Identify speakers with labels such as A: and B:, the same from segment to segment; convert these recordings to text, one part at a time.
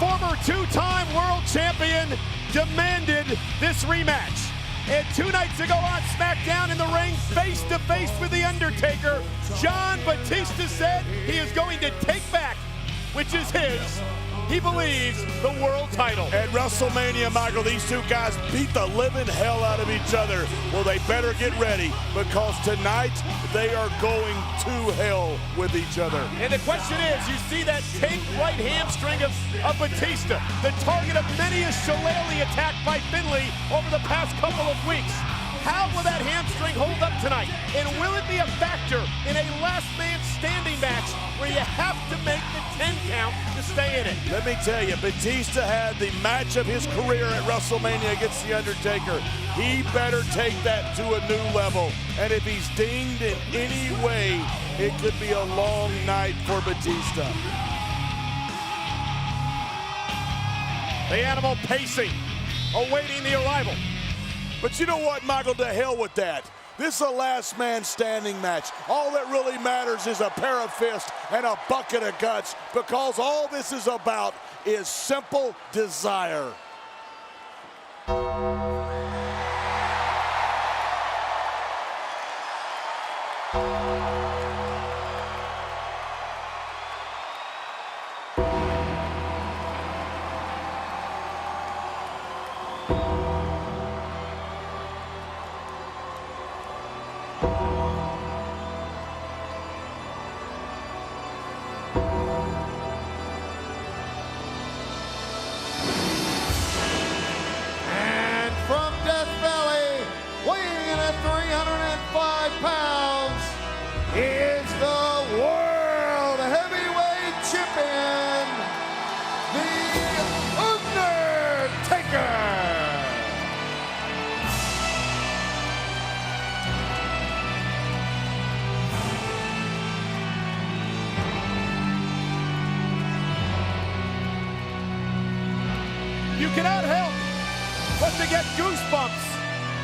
A: former two-time world champion demanded this rematch. And 2 nights ago on SmackDown in the ring, face-to-face with The Undertaker, Jon Batista said he is going to take back, which is his, he believes, the world title.
B: At WrestleMania, Michael, these two guys beat the living hell out of each other. Well, they better get ready, because tonight they are going to hell with each other.
A: And the question is, you see that taped right hamstring of Batista, the target of many a shillelagh attack by Finlay over the past couple of weeks. How will that hamstring hold up tonight? And will it be a factor in a last man standing match where you have to make the 10 count to stay in it?
B: Let me tell you, Batista had the match of his career at WrestleMania against The Undertaker. He better take that to a new level. And if he's dinged in any way, it could be a long night for Batista.
A: The Animal pacing, awaiting the arrival.
B: But you know what, Michael? To hell with that. This is a last man standing match. All that really matters is a pair of fists and a bucket of guts, because all this is about is simple desire.
C: From Death Valley, weighing in at 305 pounds, is the World Heavyweight Champion, The Undertaker.
A: You cannot help but to get goosebumps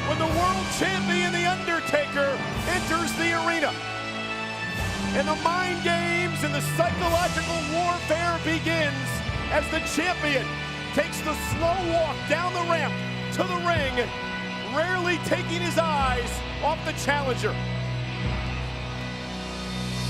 A: when the world champion, The Undertaker, enters the arena. And the mind games and the psychological warfare begins as the champion takes the slow walk down the ramp to the ring, rarely taking his eyes off the challenger.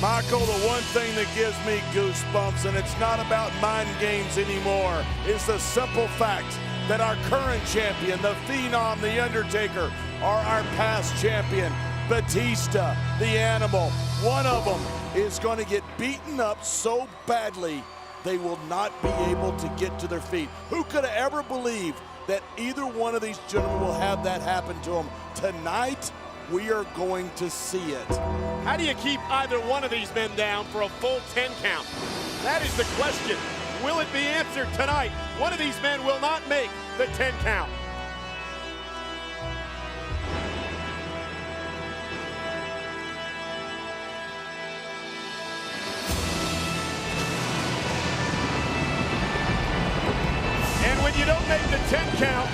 B: Michael, the one thing that gives me goosebumps, and it's not about mind games anymore, is the simple fact that our current champion, the Phenom, The Undertaker, are our past champion, Batista, the Animal. One of them is going to get beaten up so badly they will not be able to get to their feet. Who could have ever believed that either one of these gentlemen will have that happen to them? Tonight, we are going to see it.
A: How do you keep either one of these men down for a full 10 count? That is the question. Will it be answered tonight? One of these men will not make the 10 count. And when you don't make the 10 count,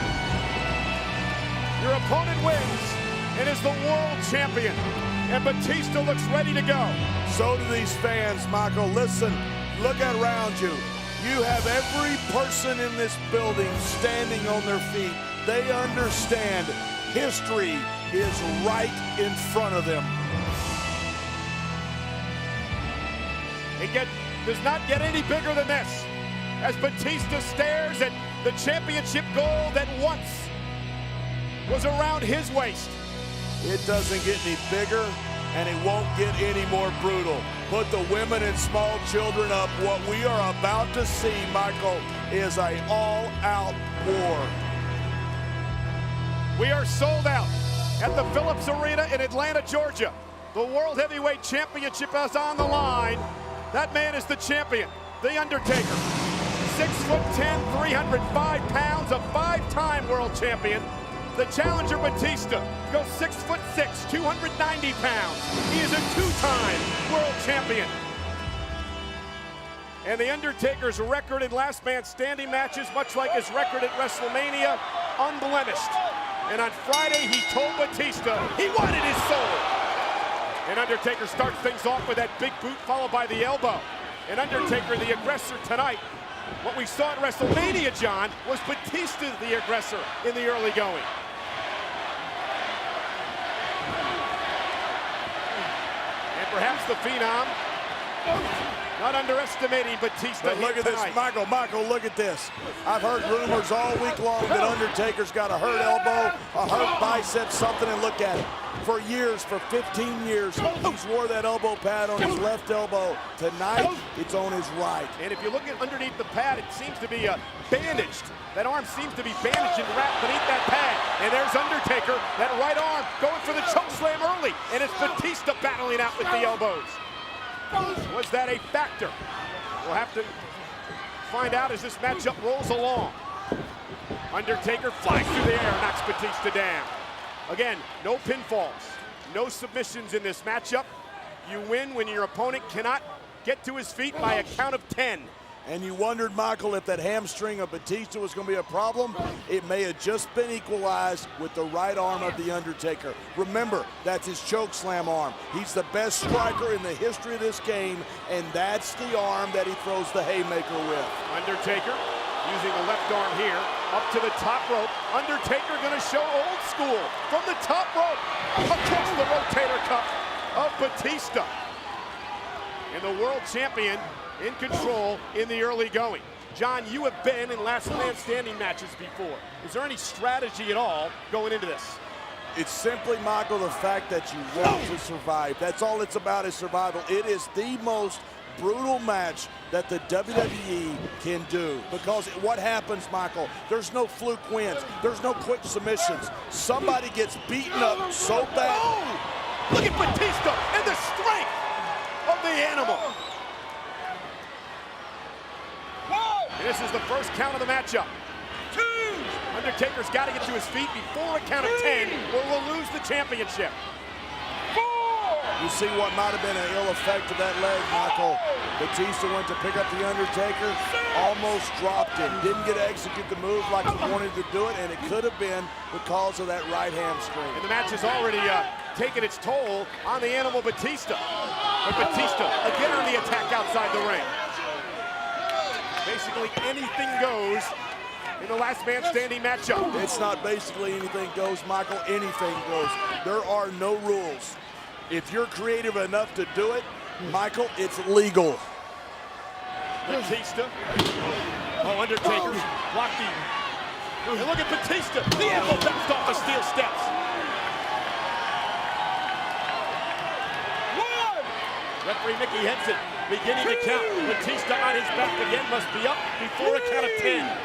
A: your opponent wins and is the world champion. And Batista looks ready to go.
B: So do these fans, Michael. Listen, look around you. You have every person in this building standing on their feet. They understand history is right in front of them.
A: It does not get any bigger than this, as Batista stares at the championship goal that once was around his waist.
B: It doesn't get any bigger, and it won't get any more brutal. Put the women and small children up. What we are about to see, Michael, is an all-out war.
A: We are sold out at the Phillips Arena in Atlanta, Georgia. The World Heavyweight Championship is on the line. That man is the champion, The Undertaker. 6'10", 305 pounds, a 5-time world champion. The challenger, Batista, goes 6'6", 290 pounds. He is a 2-time world champion. And The Undertaker's record in last man standing matches, much like his record at WrestleMania, unblemished. And on Friday, he told Batista he wanted his soul. And Undertaker starts things off with that big boot followed by the elbow. And Undertaker, the aggressor tonight, What we saw at WrestleMania, John, was Batista the aggressor in the early going. And perhaps the Phenom not underestimating Batista.
B: But look at this, Michael, look at this. I've heard rumors all week long that Undertaker's got a hurt elbow, a hurt bicep, something, and look at it. For years, for 15 years, he's wore that elbow pad on his left elbow. Tonight, it's on his right.
A: And if you look at underneath the pad, it seems to be bandaged. That arm seems to be bandaged and wrapped beneath that pad. And there's Undertaker, that right arm going for the choke slam early. And it's Batista battling out with the elbows. Was that a factor? We'll have to find out as this matchup rolls along. Undertaker flies through the air, knocks Batista down. Again, no pinfalls, no submissions in this matchup. You win when your opponent cannot get to his feet by a count of 10.
B: And you wondered, Michael, if that hamstring of Batista was going to be a problem. It may have just been equalized with the right arm of The Undertaker. Remember, that's his choke slam arm. He's the best striker in the history of this game, and that's the arm that he throws the haymaker with.
A: Undertaker using the left arm here, up to the top rope. Undertaker going to show old school from the top rope, across the rotator cuff of Batista. And the world champion in control in the early going. John, you have been in last man standing matches before. Is there any strategy at all going into this?
B: It's simply, Michael, the fact that you want to survive. That's all it's about, is survival. It is the most brutal match that the WWE can do, because what happens, Michael, there's no fluke wins, there's no quick submissions. Somebody gets beaten up so bad.
A: Oh, look at Batista and the strength of the animal. And this is the first count of the matchup. Undertaker's got to get to his feet before a count of 10, or we'll lose the championship.
B: You see what might have been an ill effect of that leg, Michael. Batista went to pick up The Undertaker, almost dropped it. Didn't get to execute the move like he wanted to do it, and it could have been because of that right hamstring.
A: And the match has already taken its toll on the animal Batista. But Batista again on the attack outside the ring. Basically anything goes in the last man standing matchup.
B: It's not basically anything goes, Michael. Anything goes. There are no rules. If you're creative enough to do it, Michael, it's legal.
A: Batista. Oh, Undertaker blocked the. And look at Batista. The elbow bounced off the steel steps. Referee Mickey Henson beginning to count. Batista on his back again, must be up before a count of 10.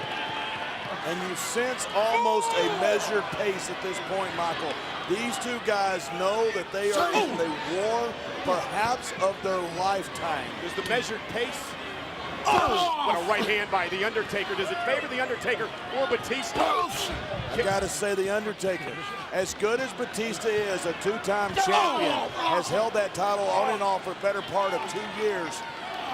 B: And you sense almost a measured pace at this point, Michael. These two guys know that they are in the war, perhaps of their lifetime.
A: There's the measured pace. Oh! What a right hand by The Undertaker. Does it favor The Undertaker or Batista?
B: I gotta say, The Undertaker, as good as Batista is, a two-time champion, has held that title on and off for the better part of 2 years.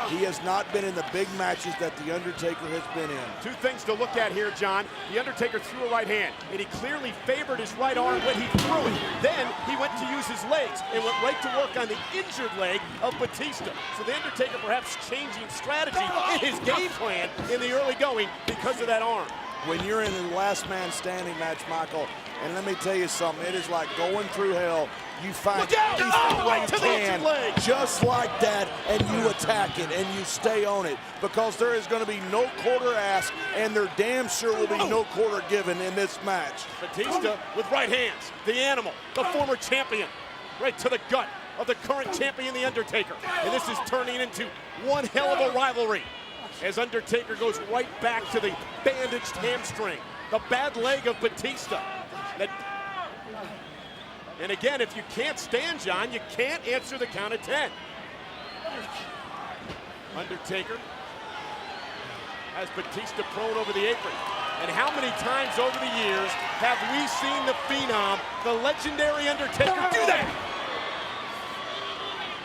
B: He has not been in the big matches that The Undertaker has been in.
A: Two things to look at here, John. The Undertaker threw a right hand, and he clearly favored his right arm when he threw it. Then he went to use his legs and went right to work on the injured leg of Batista. So The Undertaker perhaps changing strategy in his game plan in the early going because of that arm.
B: When you're in the last man standing match, Michael, and let me tell you something, it is like going through hell. You find anything
A: right
B: you can, just like that, and you attack it, and you stay on it, because there is going to be no quarter asked, and there damn sure will be no quarter given in this match.
A: Batista with right hands, the animal, the former champion, right to the gut of the current champion, The Undertaker. And this is turning into one hell of a rivalry, as Undertaker goes right back to the bandaged hamstring, the bad leg of Batista. And again, if you can't stand, John, you can't answer the count of 10. Undertaker has Batista prone over the apron. And how many times over the years have we seen the Phenom, the legendary Undertaker, do that?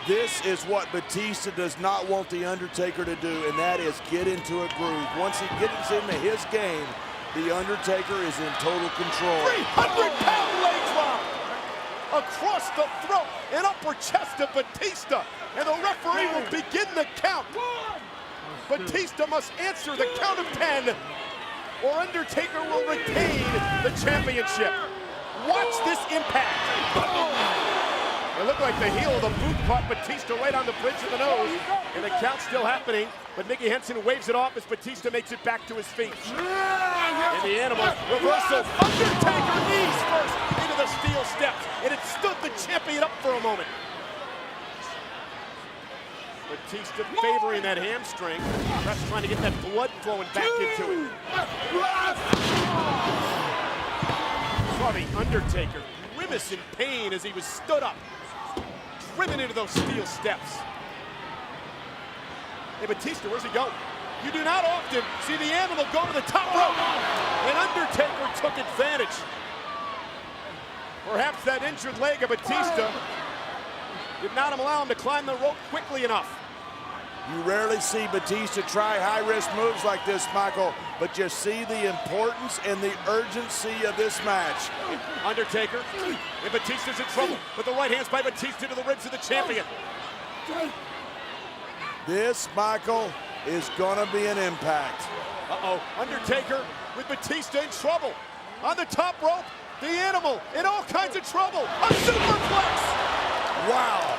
B: This is what Batista does not want The Undertaker to do, and that is get into a groove. Once he gets into his game, The Undertaker is in total control.
A: 300-pound leg drop across the throat and upper chest of Batista. And the referee will begin the count. Batista must answer the count of 10, or Undertaker will retain the championship. Watch this impact. It looked like the heel of the boot caught Batista right on the bridge of the nose, and the count's still happening, but Mickey Henson waves it off as Batista makes it back to his feet. And the Animal reversal. Undertaker knees first into the steel steps, and it stood the champion up for a moment. Batista favoring that hamstring. Ref's trying to get that blood flowing back into it. Saw the Undertaker grimace in pain as he was stood up, driven into those steel steps. Hey, Batista, where's he going? You do not often see the Animal go to the top rope, and Undertaker took advantage. Perhaps that injured leg of Batista did not allow him to climb the rope quickly enough.
B: You rarely see Batista try high-risk moves like this, Michael, but you see the importance and the urgency of this match.
A: Undertaker, and Batista's in trouble, but the right hand's by Batista to the ribs of the champion.
B: This, Michael, is gonna be an impact.
A: Uh-oh, Undertaker with Batista in trouble. On the top rope, the Animal in all kinds of trouble. A superplex!
B: Wow.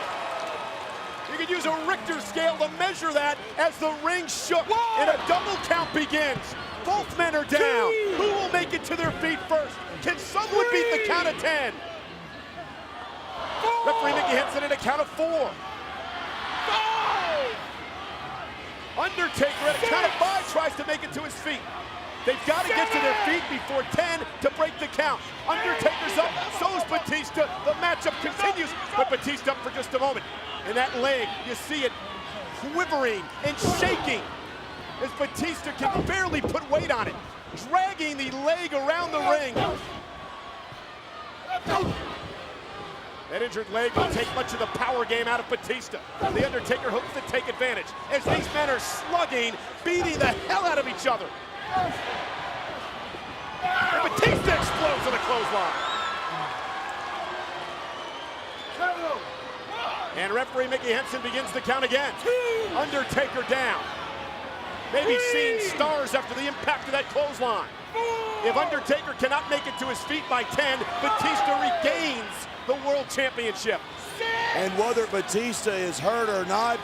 A: You could use a Richter scale to measure that as the ring shook. Whoa! And a double count begins. Both men are down. Who will make it to their feet first? Can someone beat the count of 10? Referee Mickey Henson at a count of 4. Undertaker at a count of 5 tries to make it to his feet. They've got to get to their feet before 10 to break the count. Undertaker's up, so's Batista. The matchup continues, but Batista up for just a moment. And that leg, you see it quivering and shaking as Batista can barely put weight on it, dragging the leg around the ring. That injured leg will take much of the power game out of Batista. The Undertaker hopes to take advantage as these men are slugging, beating the hell out of each other. And Batista explodes on a clothesline. And referee Mickey Henson begins the count again. Undertaker down. Maybe seeing stars after the impact of that clothesline. If Undertaker cannot make it to his feet by 10, Batista regains the World Championship.
B: And whether Batista is hurt or not,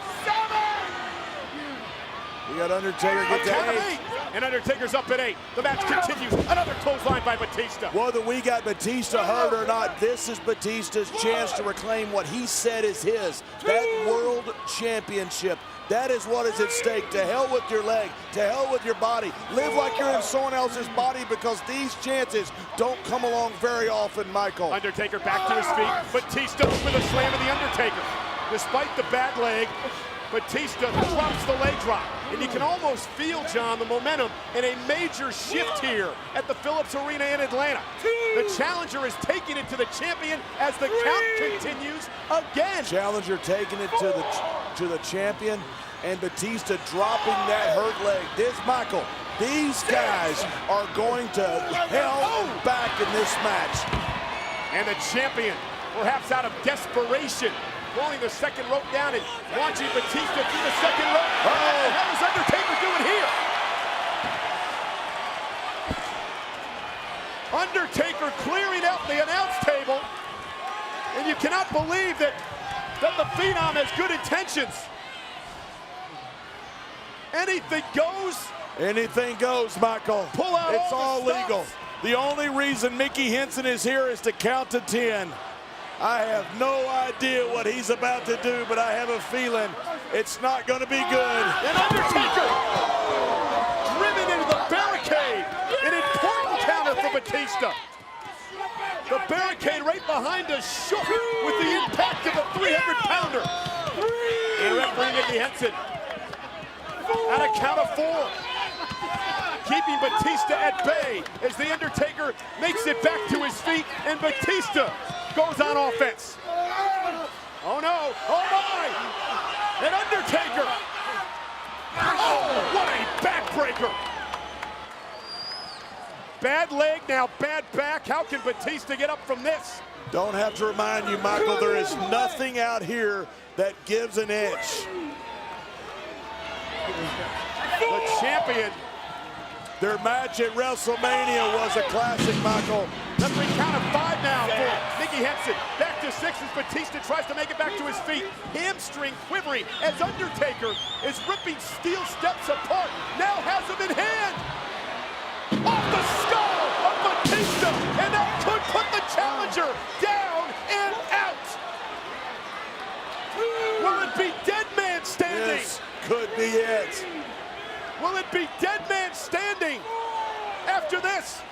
B: we got Undertaker get to 8.
A: And Undertaker's up at 8. The match continues. Another clothesline by Batista.
B: Whether we got Batista hurt or not, this is Batista's chance to reclaim what he said is his. That World Championship. That is what is at stake. To hell with your leg. To hell with your body. Live like you're in someone else's body, because these chances don't come along very often, Michael.
A: Undertaker back to his feet. Batista with a slam of the Undertaker. Despite the bad leg, Batista drops the leg drop. And you can almost feel, John, the momentum and a major shift here at the Phillips Arena in Atlanta. The challenger is taking it to the champion as the count continues again.
B: Challenger taking it to the champion, and Batista dropping that hurt leg. Michael, these guys are going to hell back in this match.
A: And the champion, perhaps out of desperation, rolling the second rope down and launching Batista through the second rope. What the hell is Undertaker doing here? Undertaker clearing out the announce table. And you cannot believe that the Phenom has good intentions. Anything goes.
B: Anything goes, Michael.
A: Pull out
B: it's all
A: the
B: legal. The only reason Mickey Henson is here is to count to 10. I have no idea what he's about to do, but I have a feeling it's not going to be good.
A: And Undertaker driven into the barricade. An important counter for Batista. The barricade right behind us shook with the impact of a 300-pounder. And referee Mickey Henson at a count of 4. Keeping Batista at bay as the Undertaker makes it back to his feet, and Batista goes on offense. Oh no, oh my! And Undertaker! Oh, what a backbreaker! Bad leg, now bad back. How can Batista get up from this?
B: Don't have to remind you, Michael, there is nothing out here that gives an inch.
A: The champion.
B: Their match at WrestleMania was a classic, Michael.
A: Referee count of 5 now for Nicky Henson. Back to 6 as Batista tries to make it back to his feet. Hamstring quivering as Undertaker is ripping steel steps apart. Now has him in hand. Off the skull of Batista. And that could put the challenger down and out. Will it be dead man standing?
B: This could be it.
A: Will it be dead man standing after this?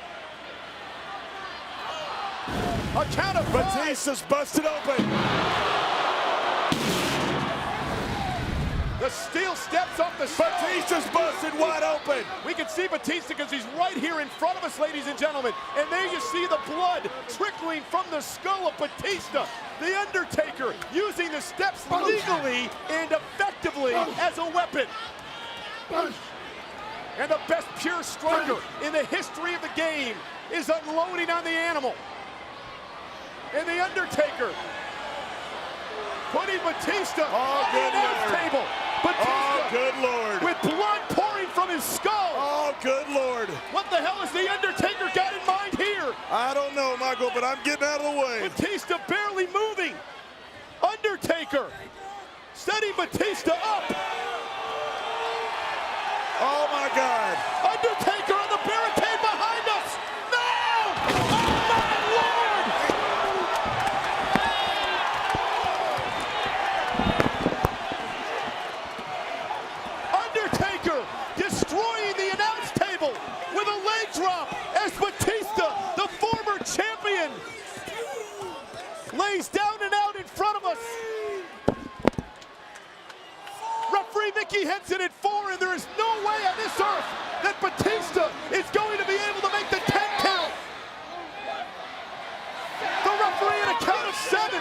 A: A count of 5.
B: Batista's busted open.
A: The steel steps off the skull.
B: Batista's busted wide open.
A: We can see Batista because he's right here in front of us, ladies and gentlemen. And there you see the blood trickling from the skull of Batista. The Undertaker using the steps legally and effectively as a weapon. And the best pure striker in the history of the game is unloading on the animal. And the Undertaker putting Batista on the announce table. Batista,
B: Oh, good Lord.
A: with blood pouring from his skull.
B: Oh, good Lord.
A: What the hell has the Undertaker got in mind here?
B: I don't know, Michael, but I'm getting out of the way.
A: Batista barely moving. Undertaker setting Batista up.
B: Oh, my God.
A: Undertaker on the barricade behind us. No! Oh, my Lord! Undertaker destroying the announce table with a leg drop as Batista, the former champion, lays down and out in front of us. Referee Nicky Henson at 4, and there is no way on this earth that Batista is going to be able to make the 10 count. The referee at a count of 7.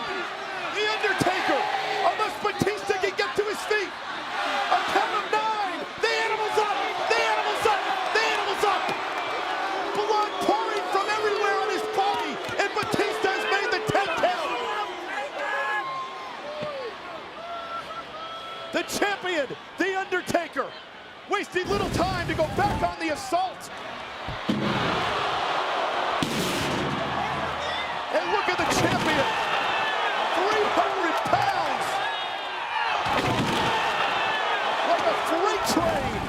A: The Undertaker, unless Batista can get to his feet. A count of 9. The animal's up. The animal's up. The animal's up. Blood pouring from everywhere on his body, and Batista has made the 10 count. The champion, The Undertaker, wasting little time to go back on the assault. And look at the champion, 300 pounds, like a freight train.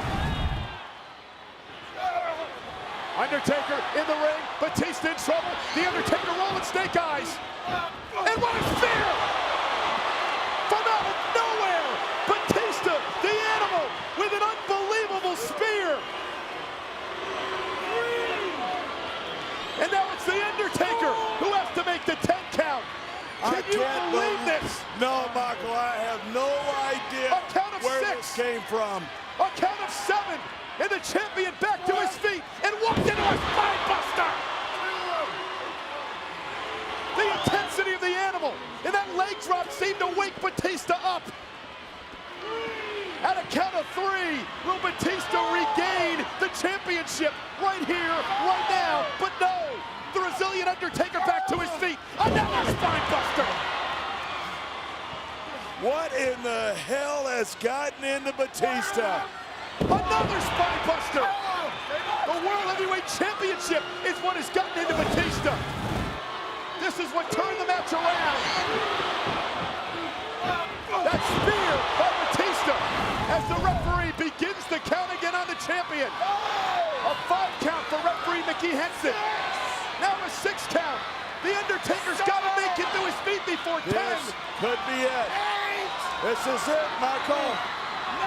A: Undertaker in the ring, Batista in trouble. The Undertaker rolling snake eyes. And what a spear! From out of nowhere, Batista, the animal, with an unbelievable spear. And now it's the Undertaker who has to make the 10 count. Can you believe this?
B: No, Michael, I have no idea
A: A count of
B: where
A: 6.
B: this came from.
A: A count of 7, and the champion back to his feet and walked into a spine buster. The intensity of the animal and that leg drop seemed to wake Batista up. At a count of 3, will Batista regain the championship right here, right now? But no, the Brazilian Undertaker back to his feet. Another spine buster.
B: What in the hell has gotten into Batista?
A: Another spine buster. The World Heavyweight Championship is what has gotten into Batista. This is what turned the match around. That spear by Batista as the referee begins to count again on the champion. A 5 count for referee Nicky Henson. Now a 6 count. The Undertaker's got to make it to his feet before 10.
B: This could be it. This is it, Michael.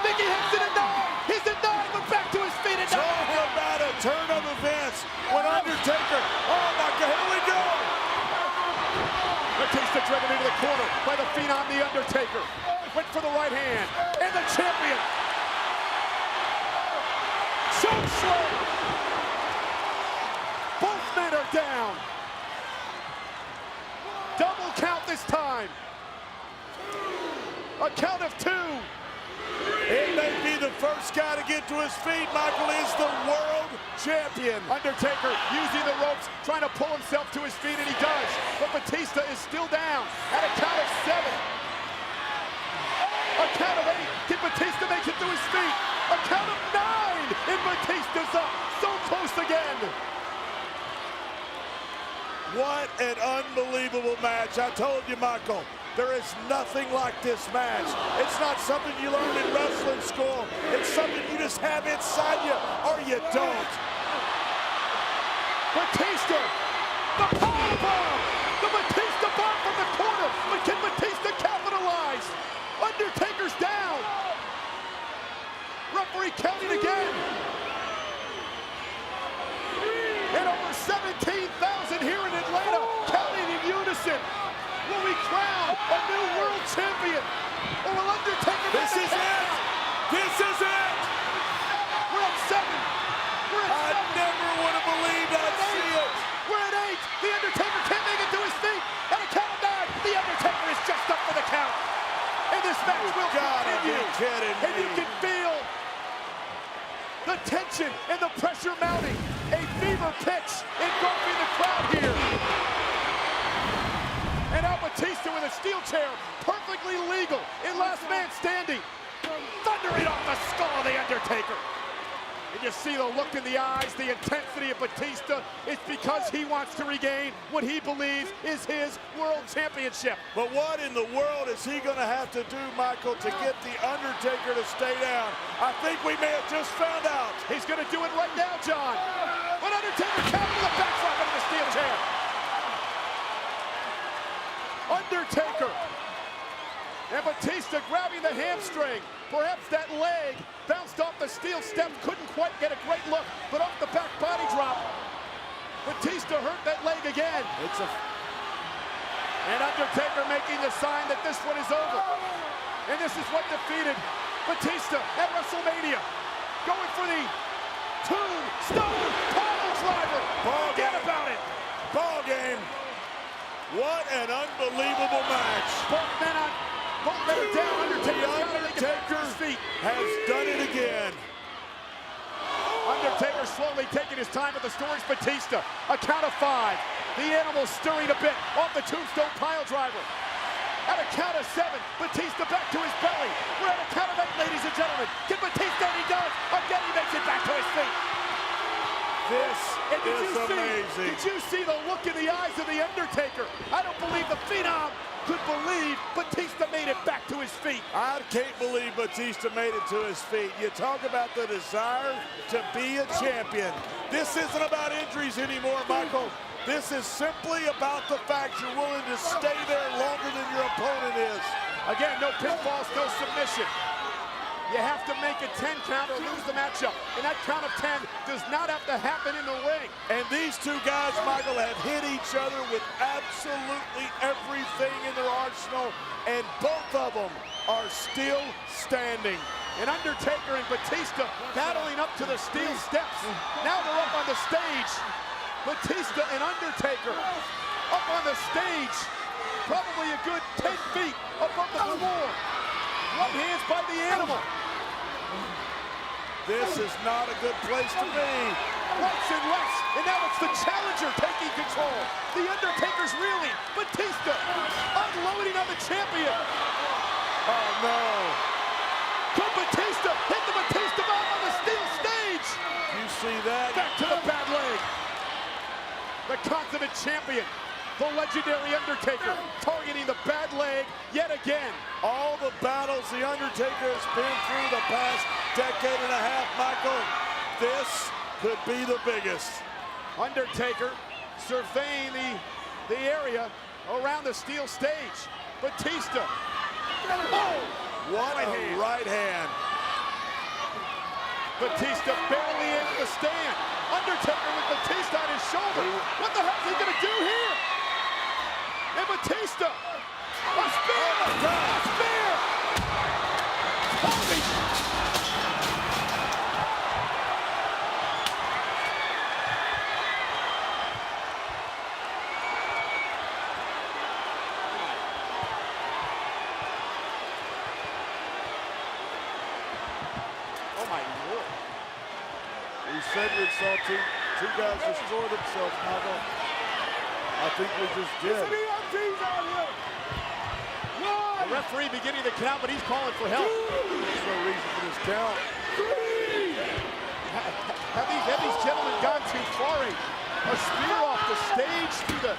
A: Nicky Henson at 9. He's at 9, but back to his feet at 9.
B: Talk about a turn of events when Undertaker. Oh my God, here we go.
A: Batista driven into the corner by the Phenom, The Undertaker. Went for the right hand, and the champion. Choke slam. Both men are down. Double count this time. A count of 2.
B: He may be the first guy to get to his feet. Michael is the world champion.
A: Undertaker using the ropes, trying to pull himself to his feet, and he does. But Batista is still down at a count of 7. A count of 8. Can Batista make it to his feet? A
B: What an unbelievable match. I told you, Michael, there is nothing like this match. It's not something you learn in wrestling school. It's something you just have inside you, or you don't.
A: Batista, the powerbomb, the Batista bomb from the corner, but can Batista capitalize? Undertaker's down. Referee counting again. And over 17,000 here in Atlanta, counting in unison. Will we crown a new world champion? Or will Undertaker...
B: This is it! This is it!
A: We're at 7. We're at 7.
B: I never would have believed I'd see it.
A: We're at 8. The Undertaker can't make it to his feet. At a count of 9, the Undertaker is just up for the count. And this match will continue. And you can feel the tension and the pressure mounting. A fever pitch engulfing the crowd here. And now Batista with a steel chair, perfectly legal in last man standing. Thundering off the skull of the Undertaker. And you see the look in the eyes, the intensity of Batista. It's because he wants to regain what he believes is his world championship.
B: But what in the world is he going to have to do, Michael, to get the Undertaker to stay down? I think we may have just found out.
A: He's going to do it right now, John. But Undertaker counting the backdrop into the steel chair. Undertaker. And Batista grabbing the hamstring. Perhaps that leg bounced off the steel steps, couldn't quite get a great look, but off the back body drop. Batista hurt that leg again. And Undertaker making the sign that this one is over. And this is what defeated Batista at WrestleMania. Going for the Tombstone Pile Driver. Forget about it.
B: Ball game. What an unbelievable match.
A: Both men are down. Undertaker
B: has done it again.
A: Undertaker slowly taking his time with the stories. Batista, a count of 5. The animal stirring a bit off the Tombstone Pile Driver. At a count of 7, Batista back to his belly. We're at a count of 8, ladies and gentlemen. Can Batista, and he does. Again, he makes it back to his feet.
B: This is amazing.
A: Did you see the look in the eyes of the Undertaker? I don't believe the Phenom could believe Batista made it back to his feet.
B: I can't believe Batista made it to his feet. You talk about the desire to be a champion. This isn't about injuries anymore, Michael. This is simply about the fact you're willing to stay there longer than your opponent is.
A: Again, no pinfalls, no submission. You have to make a 10 count or lose the matchup. And that count of 10 does not have to happen in the ring.
B: And these two guys, Michael, have hit each other with absolutely everything in their arsenal. And both of them are still standing.
A: And Undertaker and Batista battling up to the steel steps. Now they're up on the stage. Batista and Undertaker up on the stage. Probably a good 10 feet above the floor. Right hands by the animal.
B: This is not a good place to be.
A: Rights and lefts, and now it's the challenger taking control. The Undertaker's reeling. Batista unloading on the champion.
B: Oh no.
A: Could Batista hit the Batista bomb on the steel stage?
B: You see that?
A: Back to the bad leg. The consummate champion. The legendary Undertaker targeting the bad leg yet again.
B: All the battles the Undertaker has been through the past decade and a half, Michael, this could be the biggest.
A: Undertaker surveying the area around the steel stage. Batista. Oh!
B: What a right hand.
A: Batista barely in the stand. Undertaker with Batista on his shoulder. What the hell is he going to do here? And Batista, a spear! A spear! Holy! Oh my Lord.
C: We said we saw two guys destroy themselves, Michael. I think we just did.
A: The referee beginning the count, but he's calling for help.
C: There's no reason for this count.
A: Have these gentlemen gone too far? A spear off the stage through the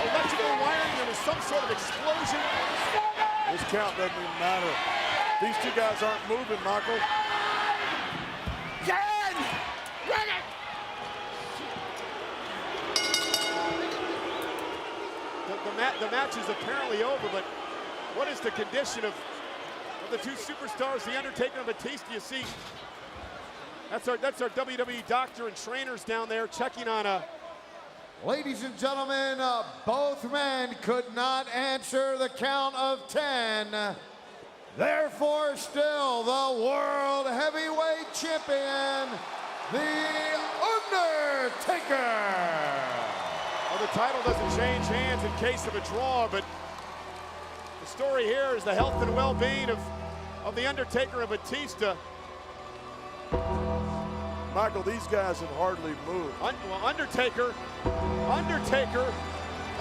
A: electrical wiring. There was some sort of explosion.
C: This count doesn't even matter. These two guys aren't moving, Michael.
A: The match is apparently over, but what is the condition of the two superstars, The Undertaker and Batista? You see, that's our WWE doctor and trainers down there checking on
D: Ladies and gentlemen, both men could not answer the count of 10. Therefore, still the World Heavyweight Champion, The Undertaker.
A: Well, the title doesn't change hands in case of a draw, but the story here is the health and well-being of The Undertaker and Batista.
C: Michael, these guys have hardly moved.
A: Well, Undertaker,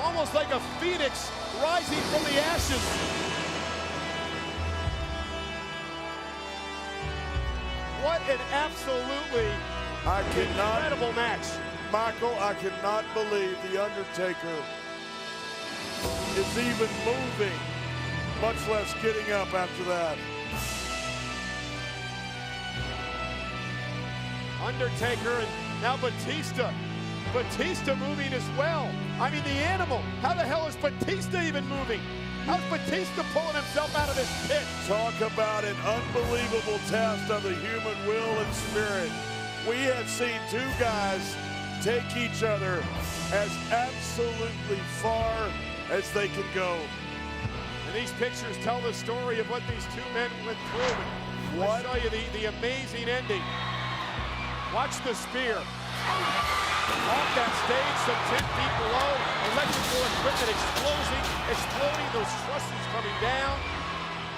A: almost like a phoenix rising from the ashes. What an absolutely incredible match.
C: Michael, I cannot believe The Undertaker is even moving, much less getting up after that.
A: Undertaker and now Batista. Batista moving as well. I mean, the animal. How the hell is Batista even moving? How's Batista pulling himself out of this pit?
C: Talk about an unbelievable test of the human will and spirit. We have seen two guys take each other as absolutely far as they can go.
A: And these pictures tell the story of what these two men went through. Let's show you the amazing ending. Watch the spear. Off that stage, some 10 feet below, electrical equipment exploding, those trusses coming down.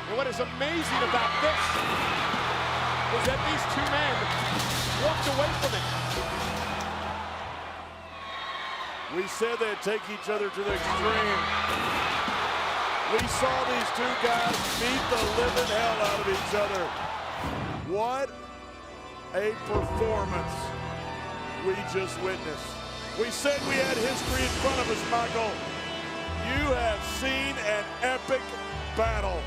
A: And what is amazing about this is that these two men walked away from it.
C: We said they'd take each other to the extreme. We saw these two guys beat the living hell out of each other. What a performance we just witnessed. We said we had history in front of us, Michael. You have seen an epic battle.